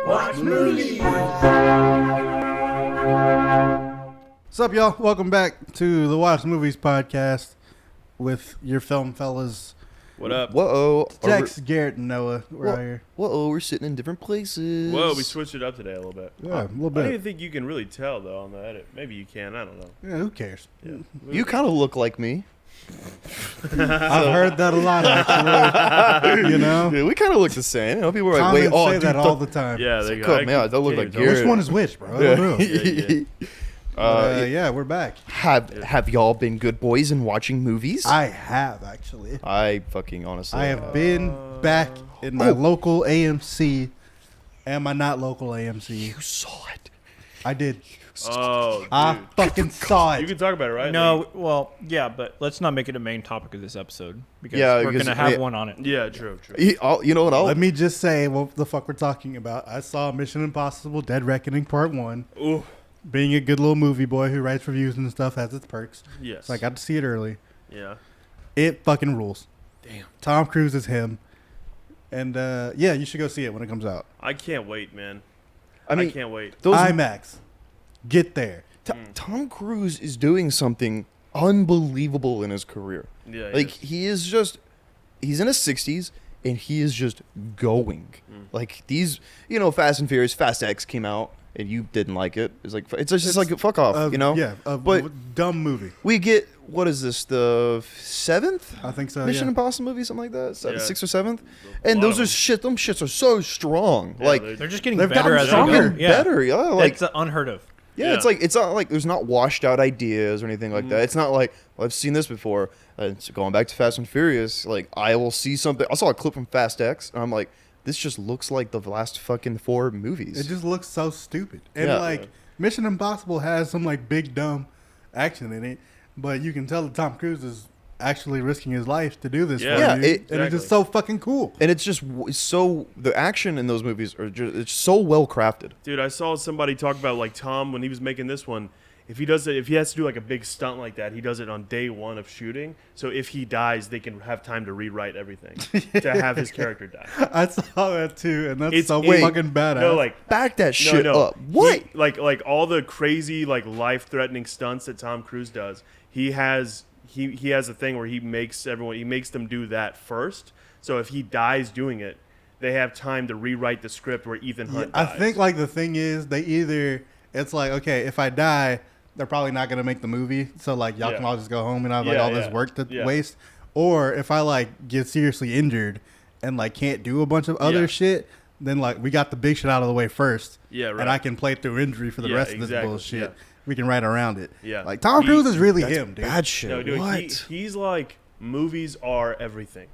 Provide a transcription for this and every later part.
Watch movies. What's up, y'all? Welcome back to the Watch Movies podcast with your film fellas, What up? Whoa. Jax, Garrett, and Noah. We're out here. Whoa, we're sitting in different places. Whoa, we switched it up today a little bit. Yeah, a little I don't even bit. think you can really tell, though, on the edit. Maybe you can. I don't know. Yeah, who cares? Yeah. You kind of look like me. I've heard that a lot, actually. You know? Yeah, we kind of look the same. You know, people are like, Comments wait, oh, say dude, that all the time. Yeah, they Cut me out. Don't look like Garrett. Which one is which, bro? I don't know. Yeah. We're back. Have y'all been good boys in watching movies? I have, actually. I fucking honestly. I have been back in my local AMC and my not local AMC. You saw it. I did. Oh, dude. I fucking saw You it. can talk about it, right? No, well, yeah, but let's not make it a main topic of this episode because Yeah, we're because- gonna have yeah. one on it. Yeah, true. You know what? Let me just say what the fuck we're talking about. I saw Mission Impossible Dead Reckoning Part 1. Ooh, Being a good little movie boy who writes reviews and stuff has its perks. yes. So I got to see it early. Yeah. It fucking rules. Damn. Tom Cruise is him. And yeah, you should go see it when it comes out. I can't wait, man. I mean, can't wait. those IMAX. Get there. Tom Cruise is doing something unbelievable in his career. Yeah. Like he's in his 60s and he is just going. Like these, Fast and Furious, Fast X came out and you didn't like it. It's just like fuck off, Yeah, But dumb movie. we get what is this, the 7th I think so, Mission yeah. Impossible movie, something like that, Yeah. 6th or 7th, A and lot those of are shit. Them shits are so strong. Yeah, like They're just getting They've better gotten as stronger. they go. fucking better. Yeah, like That's unheard of. yeah, Yeah. it's not like there's not washed out ideas or anything like that. It's not like, well, I've seen this before. So going back to Fast and Furious, like I will see something. I saw a clip from Fast X, and I'm like, this just looks like the last fucking 4 movies. It just looks so stupid. And Yeah. like Mission Impossible has some like big dumb action in it, but you can tell that Tom Cruise is actually risking his life to do this Yeah. for Yeah, you. it- And it's just so fucking cool. and it's just so the action in those movies are just it's so well crafted. Dude, I saw somebody talk about like Tom when he was making this one. If he has to do like a big stunt like that, he does it on day 1 of shooting. So if he dies, they can have time to rewrite everything to have his character die. I saw that too, and that's It's- so wait, fucking badass. No, like Back that shit no. up. What? He, like all the crazy like life-threatening stunts that Tom Cruise does. He has a thing where he makes them do that first. So if he dies doing it, they have time to rewrite the script where Ethan Hunt I dies. think like the thing is it's like, okay, if I die, they're probably not gonna make the movie, so like y'all can all just go home and have like all this work to waste. Or if I like get seriously injured and like can't do a bunch of other shit, then like we got the big shit out of the way first. Yeah, right. And I can play through injury for the rest of this bullshit. Yeah. We can write around it. Yeah. Like Tom Cruise is really him, dude. Bad shit. No, dude, what? he's like movies are everything.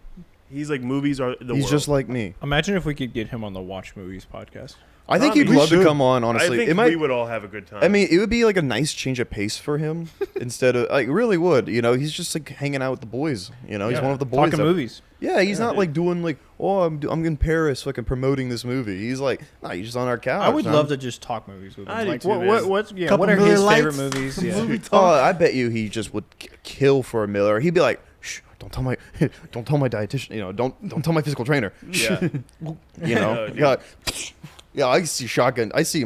He's like movies are the He's world. just like me. Imagine if we could get him on the Watch Movies podcast. I think Tommy, he'd we love to should. come on. Honestly, I think it might. we would all have a good time. I mean, it would be like a nice change of pace for him instead of like it really would. He's just like hanging out with the boys. He's one of the boys. Talking movies. Yeah, he's not like doing like, oh, I'm in Paris, fucking promoting this movie. He's like, nah, he's just on our couch. I would man. love to just talk movies with him. I do like, too, what man. what are Miller his Lights, favorite movies? some Yeah. movie Oh, talk. I bet you he just would kill for a Miller. He'd be like, shh, don't tell my dietitian. Don't tell my physical trainer. yeah. Dude. Yeah. Yeah, I see him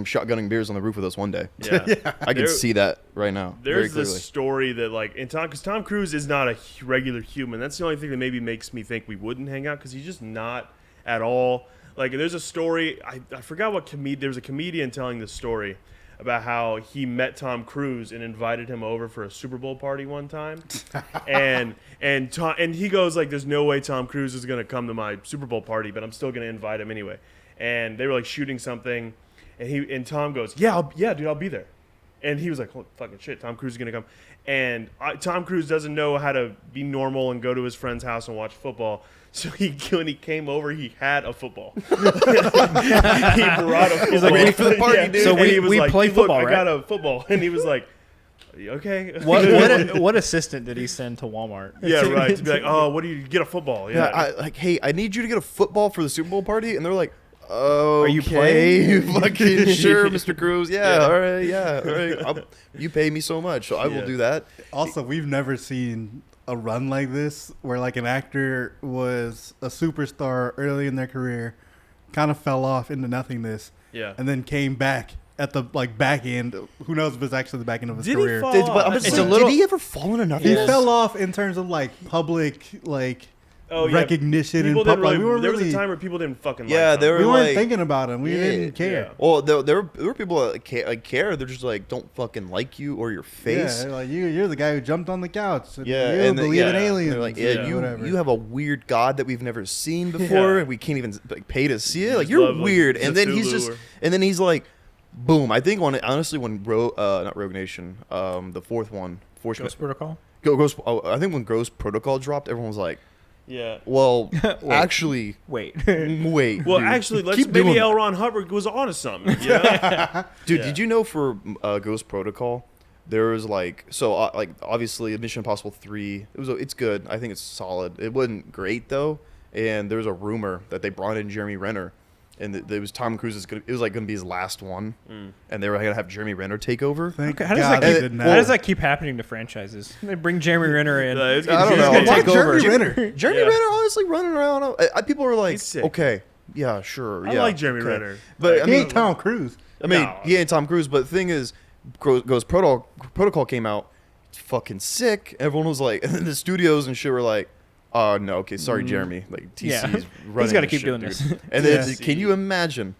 shotgunning beers on the roof with us one day. Yeah. I can see that right now. very There's clearly. this story that like because Tom Cruise is not a regular human. That's the only thing that maybe makes me think we wouldn't hang out because he's just not at all. Like there's a story I forgot what there was a comedian telling this story about how he met Tom Cruise and invited him over for a Super Bowl party one time, and he goes like, "There's no way Tom Cruise is gonna come to my Super Bowl party, but I'm still gonna invite him anyway." And they were like shooting something, and Tom goes, "Yeah, dude, I'll be there." And he was like, "Holy fucking shit, Tom Cruise is gonna come." And Tom Cruise doesn't know how to be normal and go to his friend's house and watch football. So when he came over, he had a football. He brought a football. He's like, ready for the party, dude. So And he we was like, play "Look, football, I right?" got a football. And he was like, "Okay." What assistant did he send to Walmart? Yeah, right. To be like, "Oh, what do you get a football?" Yeah, hey, I need you to get a football for the Super Bowl party, and they're like, okay, you playing? fucking sure, Mr. Cruz. Yeah, Yeah. all right, yeah, all right. You pay me so much, so I will Yeah. do that. Also, we've never seen a run like this where like an actor was a superstar early in their career, kind of fell off into nothingness. Yeah. And then came back at the back end. Who knows if it's actually the back end of his Did he career. fall off? Did he ever fall into nothing? He fell off in terms of public recognition people and didn't public. really, there was a time where people didn't fucking Yeah, like they him. were we weren't like- thinking about him. We didn't care. Yeah. Well, there were people that care. They're just like, don't fucking like you or your face. Yeah, you're the guy who jumped on the couch. And Yeah, you and believe in yeah, aliens. they're like, whatever. you have a weird god that we've never seen before, and we can't even pay to see it. Like, you're love, weird. And then he's Cthulhu just, or- and then he's like, boom. I think when not Rogue Nation, the fourth one, Ghost Protocol. I think when Ghost Protocol dropped, everyone was like, Yeah. well, actually, Wait. wait. Well, dude, actually, keep doing maybe that. L. Ron Hubbard was onto something. You know? Dude, Yeah. did you know for Ghost Protocol, there was obviously Mission Impossible 3. It's good. I think it's solid. It wasn't great though, and there was a rumor that they brought in Jeremy Renner, and it was Tom Cruise. It was gonna be his last one, and they were gonna have Jeremy Renner take over. Thank How God does they that did how does not. that keep happening to franchises? They bring Jeremy Renner in. It's I don't he's know. gonna Why take Jeremy over. Renner? Jeremy Yeah. Renner honestly running around. People are like, He's sick. okay, yeah, sure, I yeah, like Jeremy okay. Renner. But I He mean, ain't Tom Cruise. No. he ain't Tom Cruise. But the thing is, Ghost Protocol came out, it's fucking sick. Everyone was like, and then the studios and shit were like, no, okay, sorry, Jeremy. Like TC's Yeah. running. He's got to this keep shit, doing dude. this. And then, Yeah. can you imagine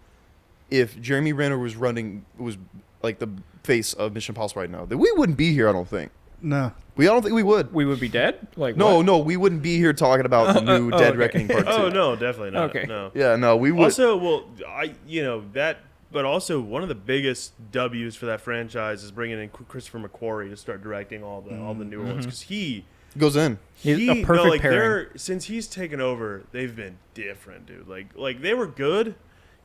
if Jeremy Renner was like the face of Mission Impossible right now? That we wouldn't be here. I don't think. No. I don't think we would. We would be dead. Like No, what? no, we wouldn't be here talking about the new Dead okay. Reckoning Part 2. Oh no, definitely not. Okay. No. Yeah, no, we would. Also, well, but also one of the biggest W's for that franchise is bringing in Christopher McQuarrie to start directing all the new ones because he goes in. He's a perfect pairing. since he's taken over, they've been different, dude. Like they were good.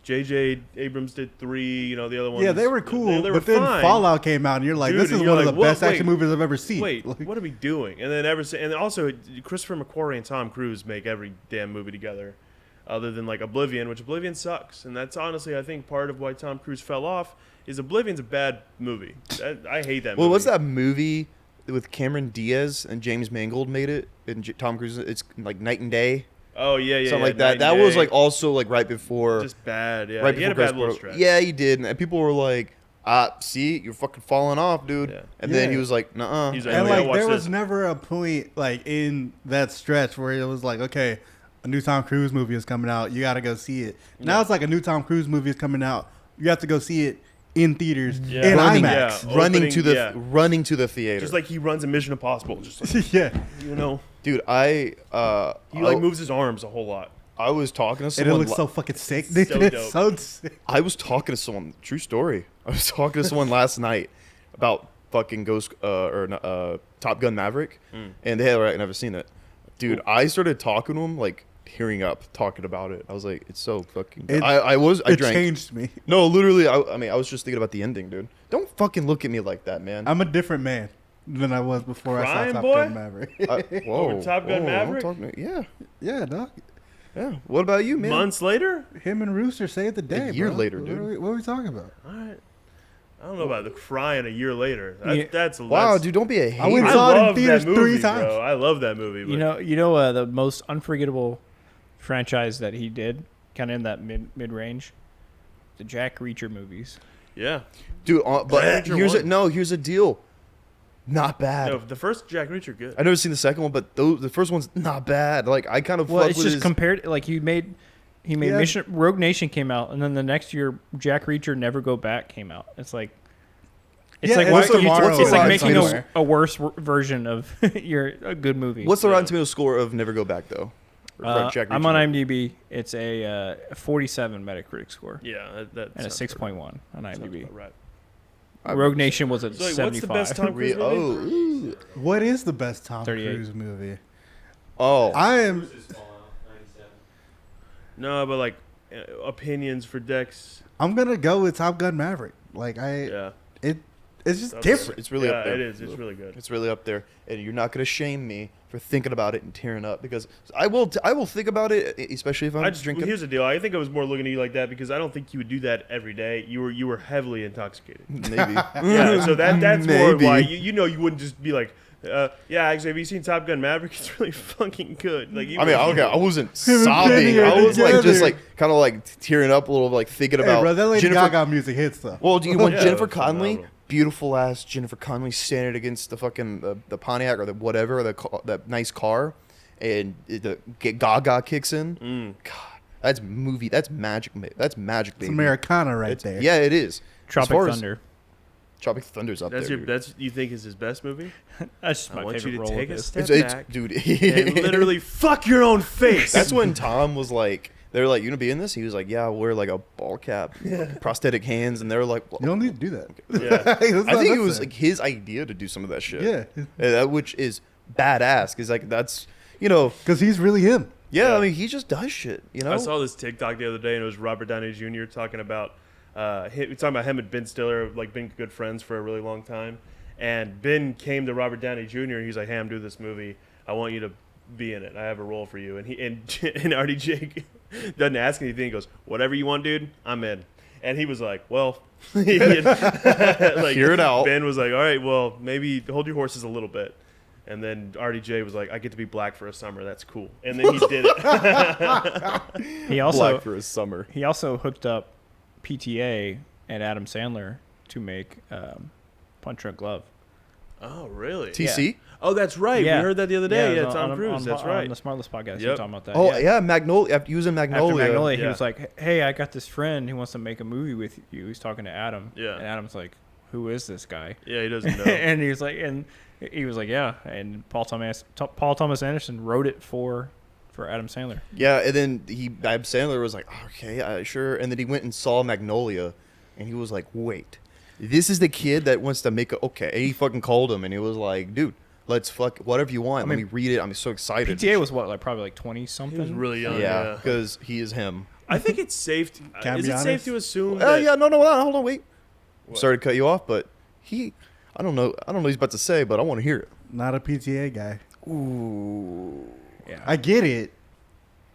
J.J. Abrams did 3. The other ones. Yeah, they were cool. They were but then fine. Fallout came out, and you're like, Dude, this is and you're one of like, the what? best action Wait. movies I've ever seen. Wait, Like, what are we doing? And then and also Christopher McQuarrie and Tom Cruise make every damn movie together, other than like Oblivion, which Oblivion sucks, and that's honestly I think part of why Tom Cruise fell off is Oblivion's a bad movie. I hate that movie. Well, what's that movie with Cameron Diaz and James Mangold made it? And Tom Cruise, it's like Night and Day. Oh yeah, Something like Night that. and That was Day. like also like right before. Just bad. Yeah, right he had a before bad Ghost little Protocol. stretch. Yeah, he did. And people were like, see, you're fucking falling off, dude. Yeah. And then Yeah. he was like, nuh-uh. He's like, and oh, yeah, like watch there was this. never a point in that stretch where it was like, okay, a new Tom Cruise movie is coming out, you got to go see it. Now it's like a new Tom Cruise movie is coming out, you have to go see it in theaters Yeah. in Running- IMAX. Yeah. running to the theater. Just like he runs a Mission Impossible, just like, Yeah, dude, he like moves his arms a whole lot. I was talking to and it someone. looks so fucking sick. Dude. So It's dope. so sick. I was talking to someone. True story. I was talking to someone last night about fucking Top Gun Maverick, and they had never seen it. Dude, I started talking to him like tearing up talking about it. I was like, it's so fucking. It- I It drank. changed me. No, literally. I was just thinking about the ending, dude. Don't fucking look at me like that, man. I'm a different man than I was before I Crying, saw Top boy? Gun Maverick. Whoa, Top Gun whoa, Maverick? don't talk to me. Yeah, Yeah, dog. yeah. What about you, man? Months later, Him and Rooster saved the day. A year bro. later, What dude. are we talking about? all right. I don't know about the crying a year later. Yeah. That's Wow, that's, dude, don't be a hater. went I saw it in love theaters that movie, 3 times. bro. I love that movie. But You know, the most unforgettable franchise that he did, kind of in that mid range, the Jack Reacher movies. yeah. Dude, but Jack Reacher here's a deal. Not bad. No, the first Jack Reacher good. I've never seen the second one, but the first one's not bad. Like I kind of Well, fuck it's with just his. compared. Like he made Yeah. Rogue Nation came out, and then the next year Jack Reacher Never Go Back came out. It's like. It's Yeah, like and why- what's the tomorrow it's like is making somewhere. a worse version of a good movie. What's the Yeah. Rotten Tomatoes score of Never Go Back though? Or Jack I'm Reacher? on IMDb. It's a 47 Metacritic score Yeah, that and a sounds 6.1 on sounds IMDb. about right. Rogue Nation was at So, wait, 75. what's the best Tom Cruise movie? What is the best Tom 38. Cruise movie? Oh, I am. No, but like opinions for Dex. I'm gonna go with Top Gun Maverick. Like Yeah, it's just That's- different. it's really yeah, up there. it is. It's really good. It's really up there, and you're not gonna shame me for thinking about it and tearing up because I will. I will think about it, especially if I'm drinking. Here's the deal. I think I was more looking at you like that because I don't think you would do that every day. You were heavily intoxicated. Maybe. Yeah, so that's more Maybe. why you know you wouldn't just be like, Yeah, actually, have you seen Top Gun Maverick? It's really fucking good. Like, I mean, okay, I wasn't sobbing. I was like just like kind of like tearing up a little, like thinking about. Bro, that Lady Jennifer Gaga music hits though. Well, do you want Yeah, Jennifer it's Connelly, phenomenal. beautiful ass Jennifer Connelly, standing against the fucking the Pontiac or the whatever, that nice car, and Gaga kicks in. God, that's movie. That's magic. That's magic, It's baby. Americana right there. Yeah, it is. Tropic As far as- Thunder. Tropic Thunder's up That's there. your. dude. That's you think is his best movie? That's I my want favorite you to role take of a this. step It's back dude. and literally fuck your own face. That's when Tom was like, they were like, "You gonna be in this?" He was like, "Yeah, I'll wear like a ball cap, prosthetic hands," and they were like, well, You don't need to do that. Yeah. I think it was like his idea to do some of that shit. Which is badass because like that's because he's really him. yeah, Yeah. I mean he just does shit. I saw this TikTok the other day, and it was Robert Downey Jr. talking about him and Ben Stiller like been good friends for a really long time. And Ben came to Robert Downey Jr. and he's like, "Hey, I'm doing this movie. I want you to be in it. I have a role for you." And and RDJ doesn't ask anything. He goes, "Whatever you want, dude. I'm in." And he was like, "Well," like, Hear it out. Ben was like, "All right, well, maybe hold your horses a little bit." And then RDJ was like, "I get to be black for a summer. That's cool." And then he did it. He also Black for his summer. he also hooked up PTA and Adam Sandler to make Punch Drunk Love. Oh, really? TC. Oh, that's right. Yeah. We heard that the other day. it Yeah, was Tom Cruise. That's on right. the Smartless podcast. You Yep. were talking about that. Oh yeah, Magnolia. After using After Magnolia. Magnolia, he Yeah. was like, "Hey, I got this friend who wants to make a movie with you." He's talking to Adam. Yeah. And Adam's like, "Who is this guy?" Yeah, he doesn't know. and he was like, "Yeah." And Paul Thomas Anderson wrote it for Adam Sandler. Yeah, and then Adam Sandler was like, "Okay, sure." And then he went and saw Magnolia, and he was like, "Wait, this is the kid that wants to make a okay." And he fucking called him, and he was like, "Dude, let's fuck whatever you want. I Let mean, me read it. I'm so excited." PTA was what, like probably like 20 something. He was really young. yeah, Yeah. because he is him. I think it's safe. Can I Is be it safe honest? to assume? Oh that, yeah, no, hold on, wait. What? Sorry to cut you off, but I don't know what he's about to say, but I want to hear it. Not a PTA guy. Ooh, Yeah. I get it.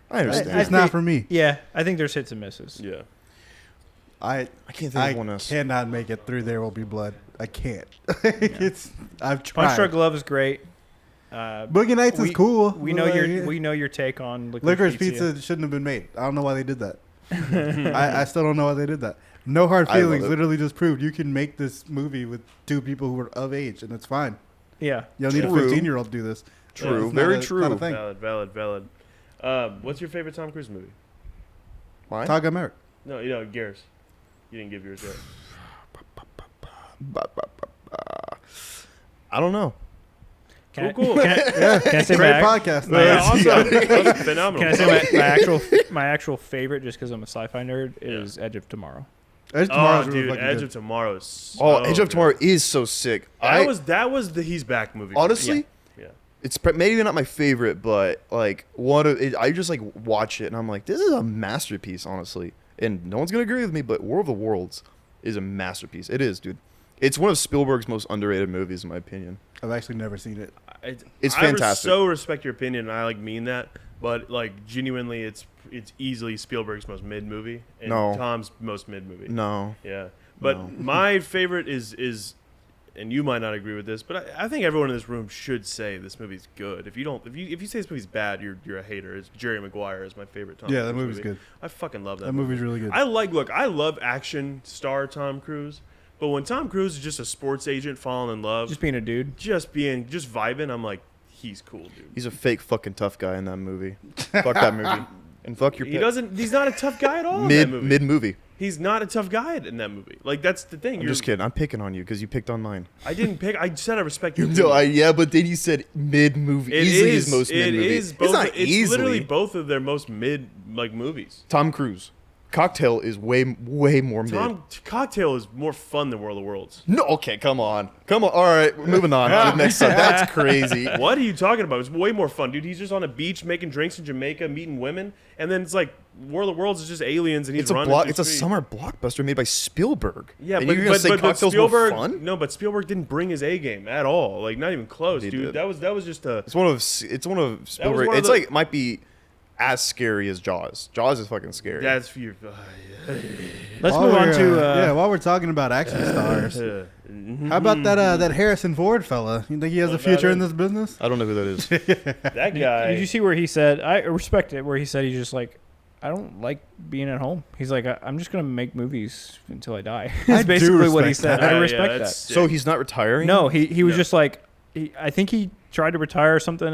I understand. It's not for me. Yeah, I think there's hits and misses. Yeah. I can't think I of one else. cannot make it through There Will Be Blood. I can't. I've tried. Punch Drunk Love is great. Boogie Nights is cool. We know your take on Licorice Pizza shouldn't have been made. I don't know why they did that. I still don't know why they did that. No Hard I love Feelings it. literally just proved you can make this movie with two people who are of age, and it's fine. Yeah. You don't need a True. 15-year-old to do this. True, It's very not a true. thing. Valid. What's your favorite Tom Cruise movie? Mine? Top Gun Maverick. No, Gears. You didn't give yours yet. I don't know. Can Cool. I, can I say Great my, podcast. Yeah, man. awesome. That's phenomenal. Can I say my actual favorite, just because I'm a sci-fi nerd, is Edge of Tomorrow. Edge Oh, Tomorrow's really dude, fucking Edge good. of Tomorrow is so Oh, Edge of good. Tomorrow is so sick. That was the He's Back movie. for me. Honestly, Yeah. it's maybe not my favorite, but like I just like watch it and I'm like, this is a masterpiece, honestly. And no one's gonna agree with me, but War of the Worlds is a masterpiece. It is, dude. It's one of Spielberg's most underrated movies, in my opinion. I've actually never seen it. It's I fantastic. so respect your opinion, and I like mean that. But like genuinely, it's easily Spielberg's most mid movie and No. Tom's most mid movie. No, Yeah, but No. my favorite is, and you might not agree with this, but I think everyone in this room should say this movie's good. If you say this movie's bad, you're a hater. It's Jerry Maguire is my favorite Tom. Yeah, Cruise that movie's movie. good. I fucking love that. That movie's really good. I love action star Tom Cruise, but when Tom Cruise is just a sports agent falling in love, Just being a dude. just vibing, I'm like, he's cool, dude. he's a fake fucking tough guy in that movie. Fuck that movie. And fuck your He's not a tough guy at all in that movie. mid movie. He's not a tough guy in that movie. Like, that's the thing. I'm just kidding. I'm picking on you because you picked on mine. I didn't pick. I said I respect your No, opinion. yeah, but then you said mid movie. It Easily is- his most mid movie. It's not it's easily. literally both of their most mid movies. Tom Cruise. Cocktail is way more mid. Cocktail is more fun than World of Worlds. No, okay, come on. All right, moving on to the next one. That's crazy. What are you talking about? It's way more fun, dude. He's just on a beach making drinks in Jamaica, meeting women, and then it's like World of Worlds is just aliens and he's It's a running. It's a through street. summer blockbuster made by Spielberg. Yeah, and but you're gonna say but Cocktail's Spielberg, more fun? no, but Spielberg didn't bring his A game at all. Like not even close, He dude. did. That was just a. It's one of Spielberg. one of It's the- like might be as scary as Jaws. Jaws is fucking scary. That's for your. Let's move on to. While we're talking about action stars, how about that Harrison Ford fella? You think he has a future in this business? I don't know who that is. That guy. Did you see where he said? I respect it. Where he said he's just like, I don't like being at home. He's like, I'm just gonna make movies until I die. That's basically what he said. I respect that. So he's not retiring? No, he was just like, I think he tried to retire or something.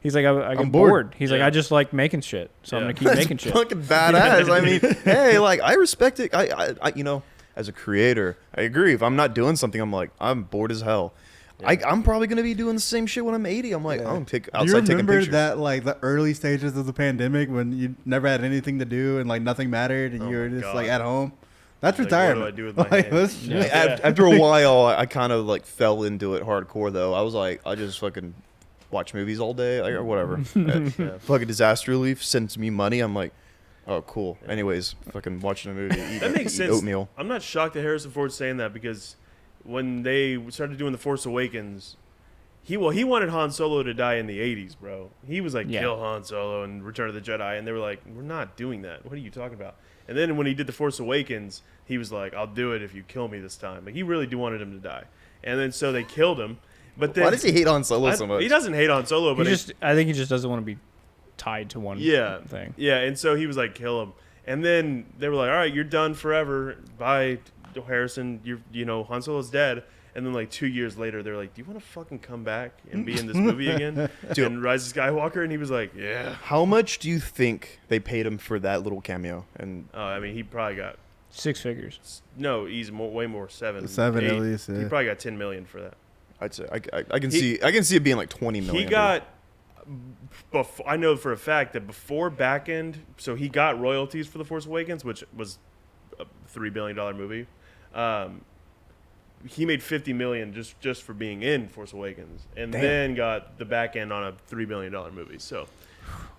He's like, I get bored. He's like, I just like making shit, so I'm gonna keep making shit. Fucking badass. I mean, hey, like I respect it. I you know, as a creator, I agree. If I'm not doing something, I'm like, I'm bored as hell. Yeah. I'm probably gonna be doing the same shit when I'm 80. I'm like, I'm gonna pick outside taking pictures. Do you remember that like the early stages of the pandemic when you never had anything to do and like nothing mattered and you were just like at home? That's retirement. What do I do with my hands? After a while, I kind of like fell into it hardcore though. I was like, I just fucking watch movies all day or whatever. Fucking disaster relief sends me money. I'm like, oh cool. Anyways, fucking watching a movie. That makes sense. Oatmeal. I'm not shocked that Harrison Ford's saying that because when they started doing The Force Awakens, he wanted Han Solo to die in the 80s, bro. He was like, kill Han Solo and Return of the Jedi, and they were like, we're not doing that. What are you talking about? And then when he did The Force Awakens, he was like, I'll do it if you kill me this time. Like he really wanted him to die. And then so they killed him. But then, why does he hate Han Solo so much? He doesn't hate Han Solo, but I think he just doesn't want to be tied to one thing. Yeah, and so he was like, kill him. And then they were like, all right, you're done forever. Bye, Harrison. You know, Han Solo's dead. And then like 2 years later, they're like, do you want to fucking come back and be in this movie again? And Rise of Skywalker? And he was like, yeah. How much do you think they paid him for that little cameo? And I mean, he probably got 6 figures. No, he's way more. 7 at least. Yeah. He probably got $10 million for that. I'd say I can see it being like 20 million. He got. I know for a fact that before back end, so he got royalties for The Force Awakens, which was a $3 billion movie. He made $50 million just for being in Force Awakens, and then got the back end on a $3 billion movie. So,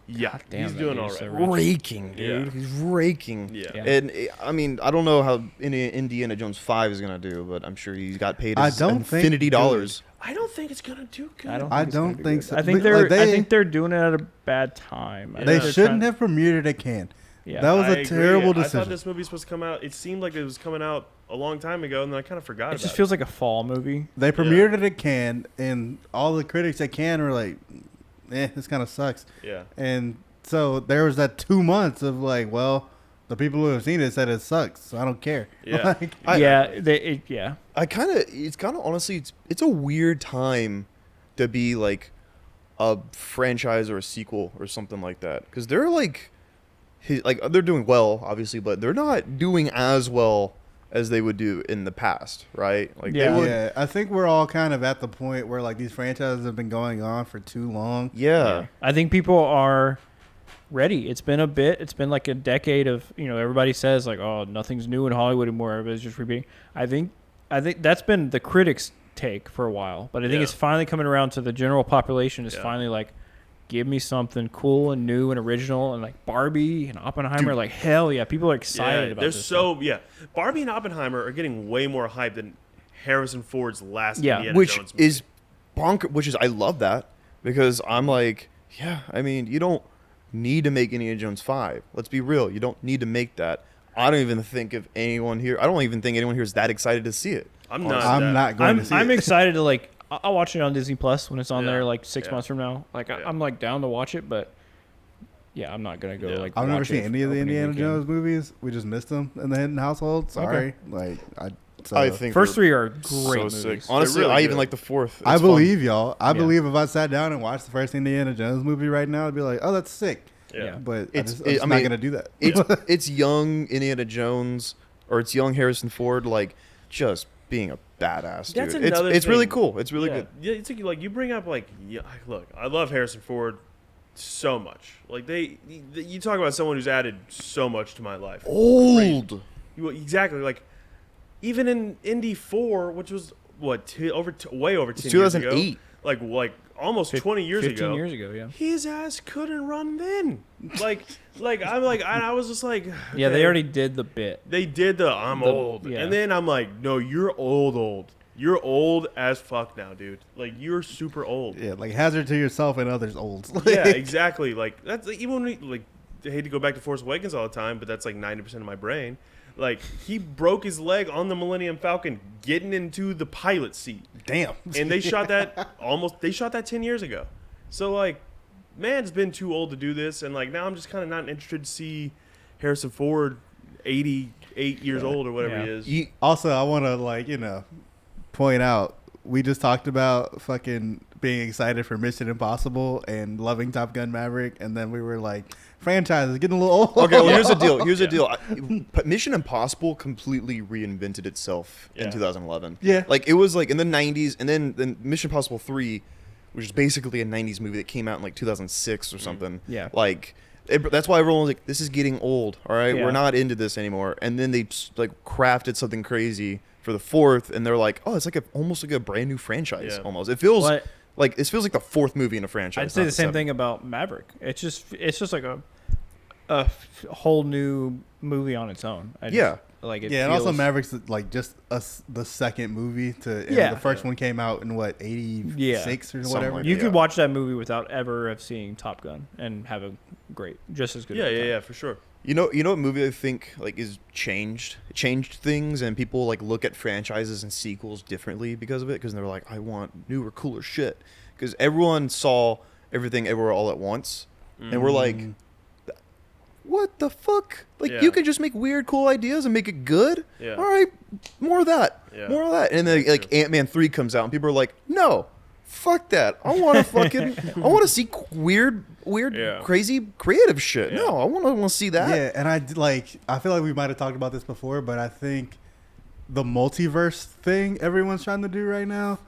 yeah, he's doing all right. So raking, dude. Yeah. He's raking. Yeah. And I mean, I don't know how Indiana Jones 5 is gonna do, but I'm sure he's got paid his infinity dollars. I don't think it's gonna do good. I don't think so. I think they're doing it at a bad time. They shouldn't have premiered it at Cannes. Yeah. That was a terrible decision. I thought this movie was supposed to come out. It seemed like it was coming out a long time ago, and then I kind of forgot about it. It just feels like a fall movie. They premiered it at Cannes, and all the critics at Cannes were like, this kind of sucks. Yeah. And so there was that 2 months of like, well, the people who have seen it said it sucks, so I don't care. Yeah. It's kind of honestly, it's a weird time to be like a franchise or a sequel or something like that, because they're like they're doing well, obviously, but they're not doing as well as they would do in the past, right? Like I think we're all kind of at the point where like these franchises have been going on for too long. Yeah. I think people are ready. It's been a bit. It's been like a decade of, everybody says like, oh, nothing's new in Hollywood anymore. Everybody's just repeating. I think that's been the critics' take for a while, but I think it's finally coming around to the general population. Is finally like, give me something cool and new and original, and like Barbie and Oppenheimer. Dude, like hell yeah, people are excited about this. Barbie and Oppenheimer are getting way more hype than Harrison Ford's last Indiana which Jones movie. Is bonker. Which is I love that, because I'm like, I mean, you don't need to make Indiana Jones 5. Let's be real, you don't need to make that. I don't even think anyone here is that excited to see it. I'm not going to see it. I'm excited to like. I'll watch it on Disney Plus when it's on there like 6 months from now. Like I'm like down to watch it, but I'm not gonna go like. I've never seen any of the Indiana Jones movies. We just missed them in the Hinton household. Sorry, I think first 3 are great movies. Sick. Honestly, really I even like the 4th. I believe y'all. I believe if I sat down and watched the first Indiana Jones movie right now, I'd be like, oh, that's sick. Yeah. But I'm not gonna do that. It's young Indiana Jones, or it's young Harrison Ford, like just being a badass, dude. That's another it's thing. Really cool. It's really good. Yeah, it's like you bring up look, I love Harrison Ford so much. Like you talk about someone who's added so much to my life. Old. Exactly. Like even in Indy 4, which was way over 10 years 2008. ago. Like almost 20 years 15 years ago, yeah. His ass couldn't run then. I was just like, yeah, they already did the bit. They did I'm old. Yeah. And then I'm like, no, you're old. You're old as fuck now, dude. Like, you're super old. Yeah, like hazard to yourself and others old. Yeah, exactly. Like, that's even when we, like, I hate to go back to Force Awakens all the time, but that's like 90% of my brain. Like, he broke his leg on the Millennium Falcon getting into the pilot seat. Damn. And they shot that 10 years ago. So, like, man's been too old to do this. And, like, now I'm just kind of not interested to see Harrison Ford 88 years old or whatever he is. Also, I want to, like, point out, we just talked about fucking being excited for Mission Impossible and loving Top Gun Maverick, and then we were like, franchise is getting a little old. Okay, well, here's the deal. Here's the deal. Mission Impossible completely reinvented itself in 2011. Yeah. Like, it was like in the 90s, and then Mission Impossible 3, which is basically a 90s movie that came out in like 2006 or something. Yeah. Like, that's why everyone was like, this is getting old, all right? Yeah. We're not into this anymore. And then they like crafted something crazy for the fourth, and they're like, oh, it's like almost like a brand new franchise. Yeah. Almost. It feels like the fourth movie in a franchise. I'd say the same thing about Maverick. It's just like a whole new movie on its own. Like it and feels, also Maverick's like just the second movie to. Yeah. The first one came out in what 86 or whatever. like you could watch that movie without ever have seen Top Gun and have a just as good. Yeah, for sure. You know what movie I think like is changed things, and people like look at franchises and sequels differently because of it, because they're like, I want newer, cooler shit. Because everyone saw Everything Everywhere All at Once, and we're like, what the fuck? Like, you can just make weird, cool ideas and make it good. Yeah. All right, more of that. Yeah. More of that. And then like Ant-Man 3 comes out, and people are like, no. Fuck that. I want to see weird, crazy, creative shit. No, I want to see that. Yeah, and I feel like we might have talked about this before, but I think the multiverse thing everyone's trying to do right now,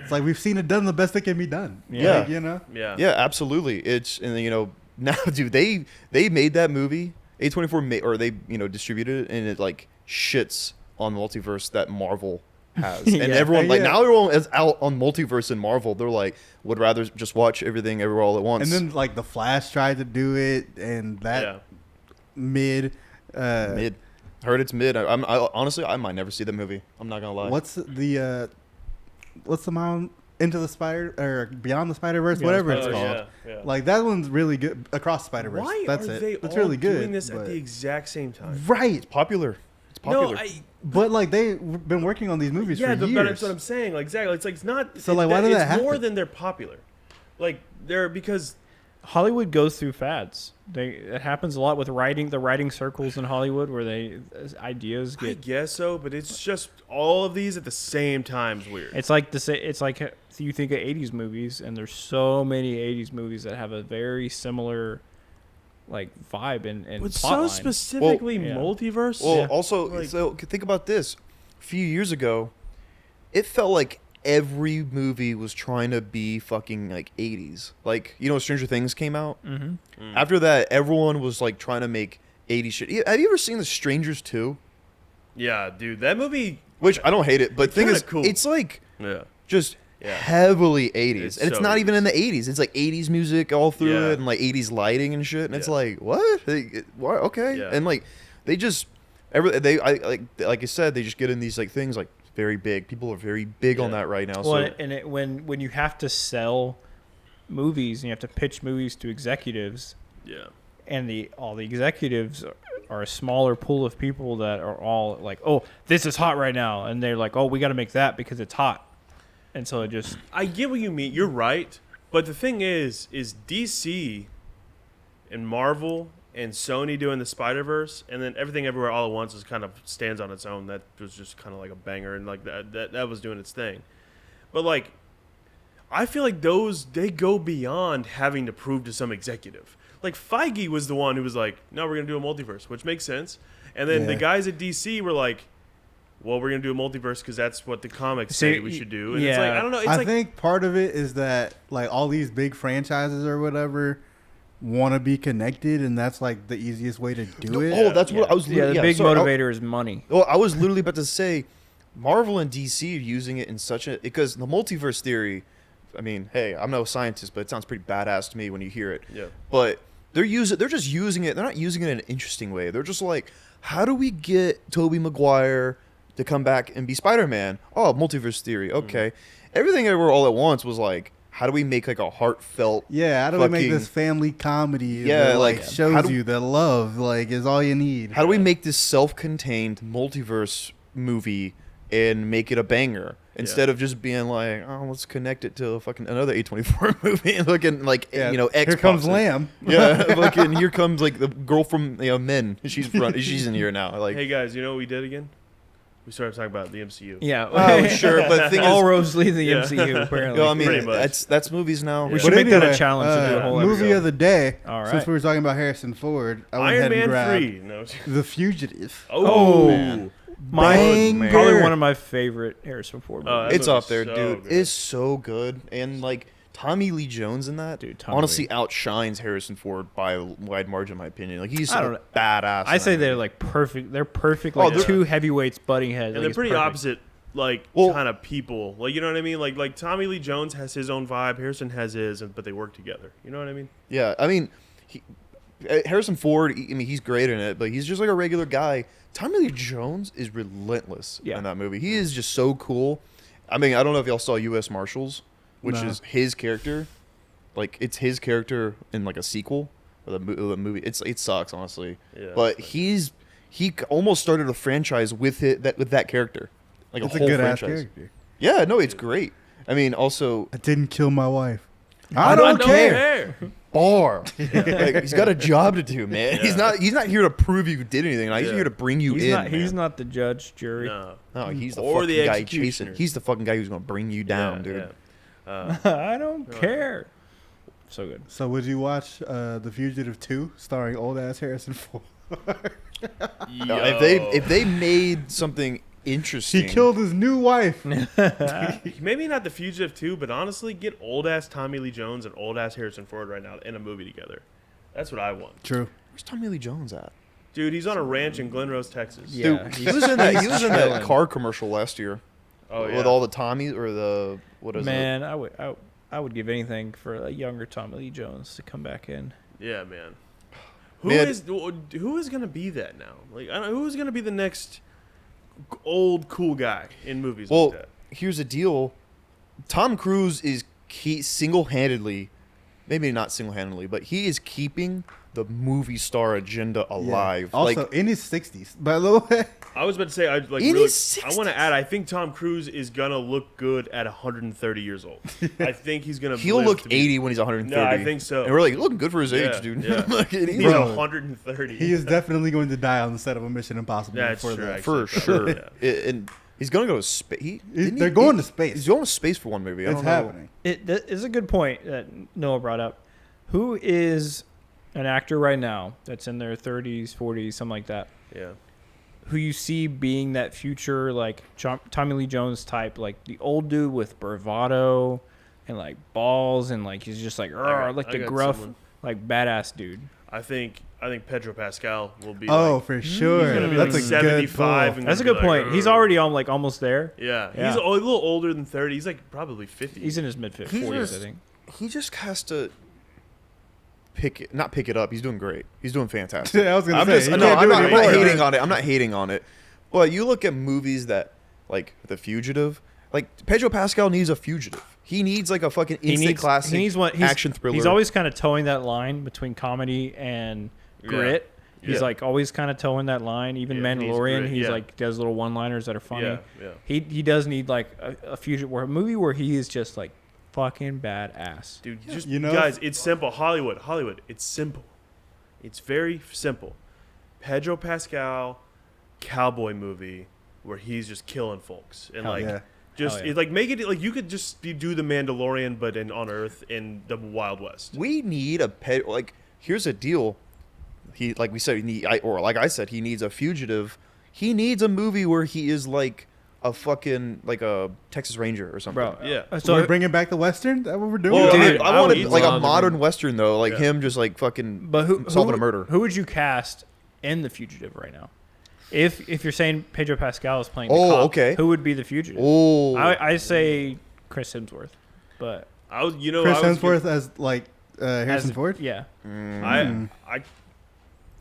it's like we've seen it done the best it can be done. Yeah. Like, Yeah, absolutely. And now, dude, they made that movie, A24 or they, distributed it, and it like shits on multiverse that Marvel has. And everyone now everyone is out on multiverse and Marvel. They're like, would rather just watch Everything Everywhere All at Once. And then like the Flash tried to do it, and that mid. Heard it's mid. I honestly, I might never see that movie. I'm not gonna lie. What's the Into the Spider or Beyond the Spider-Verse, whatever it's called. Yeah. Like that one's really good. Across Spider-Verse. Why That's are it. they It's all really good. doing this at the exact same time? Right. It's popular. No, But like they've been working on these movies for years. But that's what I'm saying. Like exactly, it's not. So like, why did that happen? It's more than they're popular. Like they're because Hollywood goes through fads. It happens a lot with the writing circles in Hollywood where ideas get. I guess so, but it's just all of these at the same time is weird. It's like you think of 80s movies, and there's so many 80s movies that have a very similar like vibe and but plot so line. specifically multiverse. Well, also, so think about this. A few years ago, it felt like every movie was trying to be fucking like 80s. Like, Stranger Things came out. Mm-hmm. After that, everyone was like trying to make 80s shit. Have you ever seen The Strangers 2? Yeah, dude, that movie. Which I don't hate it, but the thing is, cool. it's like just Yeah. heavily 80s. And it's so not even 80s. in the 80s. It's like 80s music all through Yeah. it and like 80s lighting and shit. And it's like, what? What? Okay. Yeah. And like they just like I said, they just get in these like things like very big. People are very big on that right now. Well, So and when you have to sell movies and you have to pitch movies to executives, and all the executives are a smaller pool of people that are all like, oh, this is hot right now, and they're like, oh, we got to make that because it's hot, and so it just. I get what you mean. You're right, but the thing is DC and Marvel and Sony doing the Spider-Verse, and then Everything Everywhere All at Once is kind of stands on its own. That was just kind of like a banger, and like that was doing its thing. But like, I feel like they go beyond having to prove to some executive. Like Feige was the one who was like, no, we're gonna do a multiverse, which makes sense. And then the guys at DC were like, well, we're gonna do a multiverse because that's what the comics say we should do. And it's like, I don't know. I think part of it is that like all these big franchises or whatever want to be connected, and that's like the easiest way to do it. Oh, that's what I was. The big motivator is money. Well, I was literally about to say, Marvel and DC are using it in such a because the multiverse theory. I mean, hey, I'm no scientist, but it sounds pretty badass to me when you hear it. Yeah. But they're just using it. They're not using it in an interesting way. They're just like, how do we get Tobey Maguire to come back and be Spider-Man. Oh, multiverse theory. Okay. Everything Everywhere All at Once was like, how do we make like a heartfelt how do we make this family comedy that like shows you that love like is all you need? How do we make this self-contained multiverse movie and make it a banger instead of just being like, oh, let's connect it to fucking another A24 movie and looking like X. Here comes Lamb. Yeah, fucking here comes like the girl from Men. She's in here now. Like, hey guys, you know what we did again? We started talking about the MCU. Yeah. Oh, sure, but the thing all is, roads lead to the MCU. Apparently, I mean, that's movies now. We should make that a challenge to do a whole movie episode. of the day. All right. Since we were talking about Harrison Ford, I went Iron ahead and Man grabbed 3. No. The Fugitive. Oh, man. Probably one of my favorite Harrison Ford movies. That It's up there, so dude. good. It's so good, and like Tommy Lee Jones in that, Dude, Tommy honestly Lee. outshines Harrison Ford by a wide margin, in my opinion. Like he's I don't a know. badass. I say in that they're movie. like perfect. They're perfect. Like they're- two heavyweights butting heads. And Like, they're it's pretty perfect. opposite, like Well- kind of people. Like, you know what I mean? Like Tommy Lee Jones has his own vibe. Harrison has his, but they work together. You know what I mean? Yeah, I mean, Harrison Ford. I mean, he's great in it, but he's just like a regular guy. Tommy Lee Jones is relentless in that movie. He is just so cool. I mean, I don't know if y'all saw U.S. Marshals, which is his character. Like, it's his character in like a sequel of the movie. It sucks, honestly. Yeah, but he almost started a franchise with that character. Like It's a a whole good ass franchise. character. Yeah, no, it's great. I mean, also I didn't kill my wife. I don't care. care. Bar. Like, he's got a job to do, man. Yeah. He's not here to prove you did anything. He's Yeah. here to bring you He's in. not. He's man. not the judge, jury. No. No, he's the Or fucking the guy executioner. chasing. He's the fucking guy who's gonna bring you down, dude. Yeah. I don't care. So good. So would you watch The Fugitive 2 starring old ass Harrison Ford? No, if they made something interesting, He killed his new wife. Maybe not The Fugitive 2, but honestly, get old ass Tommy Lee Jones and old ass Harrison Ford right now in a movie together. That's what I want. True. Where's Tommy Lee Jones at? Dude, he's on a ranch in Glen Rose, Texas. Yeah. Dude, he was in that. He was in that chilling. car commercial last year. Oh, yeah. With all the Tommies or the what is it? Man, I would give anything for a younger Tommy Lee Jones to come back in. Yeah, man. Man. Who is gonna be that now? Like, I don't know, who's gonna be the next old cool guy in movies Well, like that? here's the deal. Tom Cruise is single-handedly, maybe not single-handedly, but he is keeping the movie star agenda alive. Also, Like, in his 60s, by the way. I was about to say, I In his I want to add. I think Tom Cruise is gonna look good at 130 years old. I think he's gonna. he'll live look to be- 80 when he's 130. No, I think so. And we're like, looking good for his Yeah, age, dude. yeah. Like, and He's Bro. 130. He is definitely going to die on the set of a Mission Impossible. That's before true, that. actually. for sure. Yeah. And he's gonna go to space. They're going to space. He's going to space for one movie. I It's don't know. happening. That is a good point that Noah brought up. Who is an actor right now that's in their 30s, 40s, something like that, Yeah. who you see being that future, like Tommy Lee Jones type, like the old dude with bravado and like balls and like he's just like, got- like I the got gruff, someone. like badass dude. I think Pedro Pascal will be. Oh, like, for sure. he's gonna be That's like a 75. good and That's a gonna good be like, point. He's "Ugh." already on like almost there. Yeah. Yeah. He's a little older than 30. He's like probably 50. He's in his mid He's 40s, just- I think. He just has to not pick it up. He's doing great. He's doing fantastic. pull. I was going I'm to say. just you no, can't I'm do not, it I'm not anymore. hating on it. I'm not hating on it. But you look at movies that like The Fugitive. Like Pedro Pascal needs a fugitive. He needs like a fucking instant classic He needs one. action thriller. He's always kind of towing that line between comedy and grit. He's Yeah. like always kind of towing that line. Even Yeah, he needs Mandalorian, grit, he's yeah. like does little one-liners that are funny. Yeah. Yeah. He does need like a fugitive, where a movie where he is just like fucking badass. Dude, just You know- guys, it's simple. Hollywood, it's simple. It's very simple. Pedro Pascal, cowboy movie where he's just killing folks and Hell like yeah. just Hell yeah. it, like make it like you could just do the Mandalorian but on Earth in the Wild West. We need a like. Here's a deal. He like we said, like I said, he needs a fugitive. He needs a movie where he is like a fucking like a Texas Ranger or something. Bro, Yeah. So we're bringing back the Western? Is that what we're doing? Well, Dude, I wanted would like a love to modern bring- Western though, like Yeah. him just like fucking but solving a murder. Who would you cast in the fugitive right now? If you're saying Pedro Pascal is playing the Oh, cop, okay. who would be the fugitive? Oh, I say Chris Hemsworth, but I was Chris I was Hemsworth as like Harrison as- Ford? yeah, I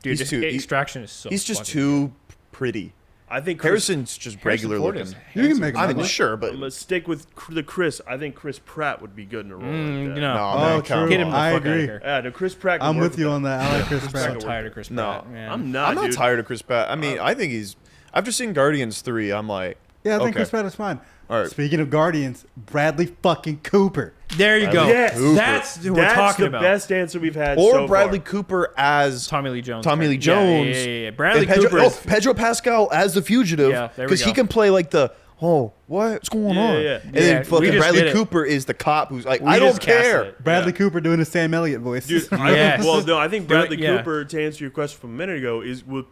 dude, He's too- Extraction is so. he's just fucking too pretty. I think Harrison's just regular Ford looking. is You can make I him mean, sure, but I'm gonna stick with the Chris. I think Chris Pratt would be good in a role like that. No. No, Oh, man, true. come Get him the on. I fuck out of agree. here. Yeah, no, Chris Pratt. I'm with you on that. I like Chris I'm Pratt. so tired of Chris No. Pratt. Man. I'm not. I'm not dude. tired of Chris Pratt. I mean, I think he's. After seeing Guardians 3, I'm like, Yeah, I think okay. Chris Pratt is fine. All right. Speaking of Guardians, Bradley fucking Cooper. There you go. Yes. That's who we're That's talking the about. best answer we've had. Or so Bradley far. Cooper as Tommy Lee Jones. Tommy Lee character. Yeah, Jones. Yeah. Bradley and Cooper. Is, Pedro Pascal as the fugitive. Yeah, there we Because he go. can play like the what's going Yeah, on? yeah. And Yeah, then we fucking just Bradley did it. Cooper is the cop who's like, We I don't just cast care. it. Bradley Yeah. Cooper doing his Sam Elliott voice. Dude, Yes. well, no, I think Do it, Bradley yeah. Cooper, to answer your question from a minute ago,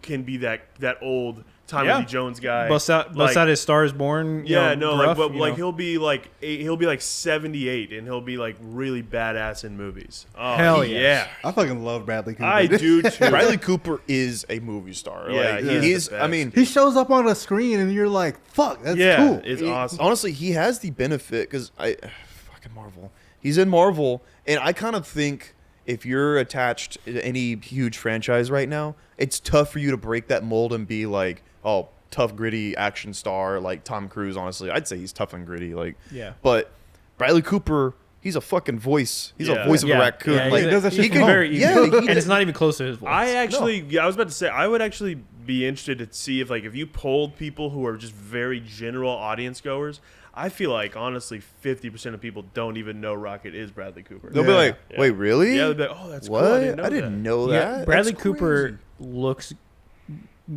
can be that old Tommy Yeah. Lee Jones guy. busts out his Stars Born. Yeah, gruff, but you like know. he'll be like 78 and he'll be like really badass in movies. Oh, Hell yeah. yes. I fucking love Bradley Cooper. I do too. Bradley Cooper is a movie star. Yeah, Like, he is the I best. mean, He shows up on a screen and you're like, fuck, that's Yeah, cool. it's awesome. honestly, he has the benefit because fucking Marvel. He's in Marvel, and I kind of think if you're attached to any huge franchise right now, it's tough for you to break that mold and be like, oh, tough, gritty action star like Tom Cruise. Honestly, I'd say he's tough and gritty. Like, Yeah. But Bradley Cooper, he's a fucking voice. He's Yeah. a voice of a Yeah, raccoon. yeah, like, he does that shit he from can home. very easy. Yeah, and it's not even close to his voice. I actually, I was about to say, I would actually be interested to see if you polled people who are just very general audience goers. I feel like honestly, 50% of people don't even know Rocket is Bradley Cooper. They'll be Yeah. like, wait, really? Yeah, they'll be like, oh, that's what? cool. I didn't know that. Yeah, that. Bradley That's Cooper crazy. looks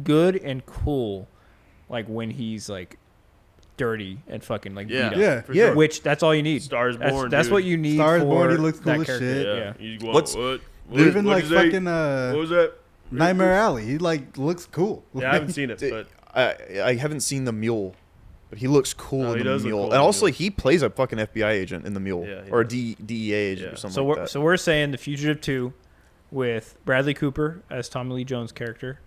good and cool, like when he's like dirty and fucking like Yeah, beat up. Yeah. for Yeah. sure. Which that's all you need. Stars That's, Born, that's dude. what you need. Stars for Born, he looks cool that as character. shit. Yeah. Yeah. You go, What's- what? Even What'd like you say? fucking What was that? Nightmare Alley, he like looks cool. Yeah, I haven't seen it, but I haven't seen The Mule, but he looks cool No, in he The does look Mule. cool in And The also, Mule. he plays a fucking FBI agent in The Mule. Yeah, he or a does. DEA agent Yeah. or something So like we're that. so we're saying The Fugitive 2 with Bradley Cooper as Tommy Lee Jones' character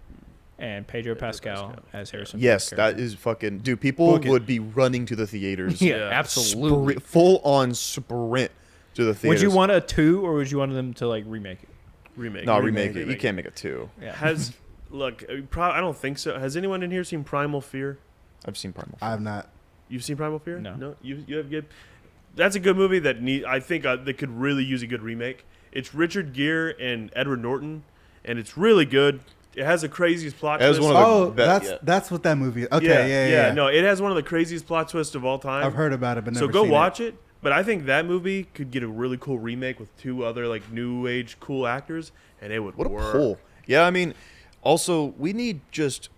and Pedro Pascal as Harrison. Yes, Ford's character. that is fucking... Dude, people Book it. would be running to the theaters. Yeah, Yeah. absolutely. Full-on sprint to the theaters. Would you want a 2 or would you want them to like remake it? remake. No, remake it. You can't make it 2. Yeah. Look, I don't think so. Has anyone in here seen Primal Fear? I've seen Primal. I have not. You've seen Primal Fear? No. You have good. That's a good movie that I think that could really use a good remake. It's Richard Gere and Edward Norton, and it's really good. It has the craziest plot It has twist. one of the Oh, best- that's what that movie is. Okay, yeah. No, it has one of the craziest plot twists of all time. I've heard about it, but never So go seen watch it. But I think that movie could get a really cool remake with 2 other like new age cool actors, and it would What a work. pull. Yeah, I mean, also, we need just,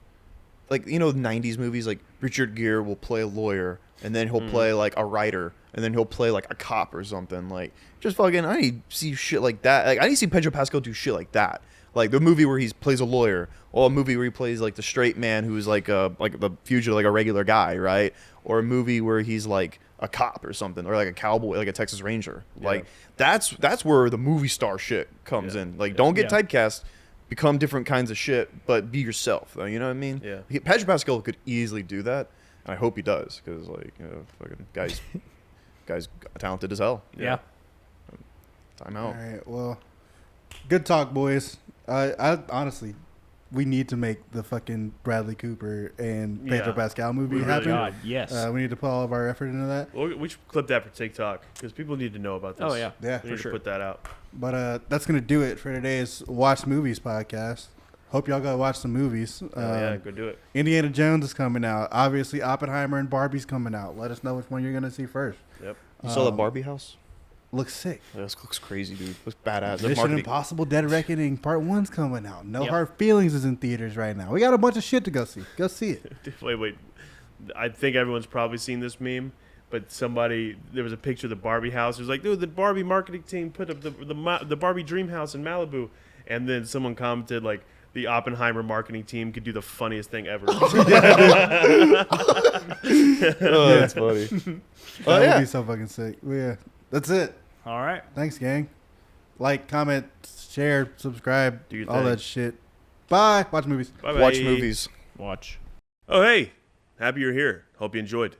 like, 90s movies, like, Richard Gere will play a lawyer, and then he'll play, like, a writer, and then he'll play, like, a cop or something. Like, just fucking, I need to see shit like that. Like, I need to see Pedro Pascal do shit like that. Like, the movie where he plays a lawyer, or a movie where he plays, like, the straight man who's, like the fugitive, like, a regular guy, right? Or a movie where he's, like, a cop or something, or, like, a cowboy, like a Texas Ranger. Yeah. Like, that's where the movie star shit comes Yeah. in. Like, don't get Yeah. typecast. Become different kinds of shit, but be yourself. You know what I mean? Yeah. Pedro Pascal could easily do that, and I hope he does, because fucking guy's talented as hell. Yeah. Time All out. right, well, good talk, boys. I honestly, we need to make the fucking Bradley Cooper and Pedro Yeah. Pascal movie We really happen. God, yes. We need to put all of our effort into that. Well, we should clip that for TikTok because people need to know about this. Oh yeah. Yeah, We need sure. to put that out. but that's gonna do it for today's Watch Movies podcast. Hope y'all go watch some movies. Yeah, go do it. Indiana Jones is coming out. Obviously, Oppenheimer and Barbie's coming out. Let us know which one you're gonna see first. Yep. You saw that Barbie house? Looks sick. Yeah, this looks crazy, dude. Looks badass. That Mission marketing- Impossible: Dead Reckoning Part 1's coming out. No Yep. Hard Feelings is in theaters right now. We got a bunch of shit to go see. Go see it. Wait. I think everyone's probably seen this meme, but there was a picture of the Barbie house. It was like, dude, the Barbie marketing team put up the Barbie dream house in Malibu, and then someone commented like, the Oppenheimer marketing team could do the funniest thing ever. Oh, that's funny. That Oh, would yeah. be so fucking sick. Well, yeah, that's it. All right. Thanks, gang. Like, comment, share, subscribe, Do your all thing. that shit. Bye. Watch movies. Bye-bye. Watch movies. Watch. Oh, hey. Happy you're here. Hope you enjoyed.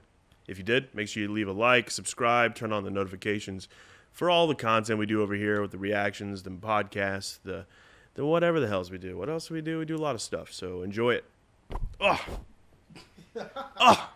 If you did, make sure you leave a like, subscribe, turn on the notifications for all the content we do over here with the reactions, the podcasts, the whatever the hells we do. What else do we do? We do a lot of stuff. So enjoy it. Oh, Oh,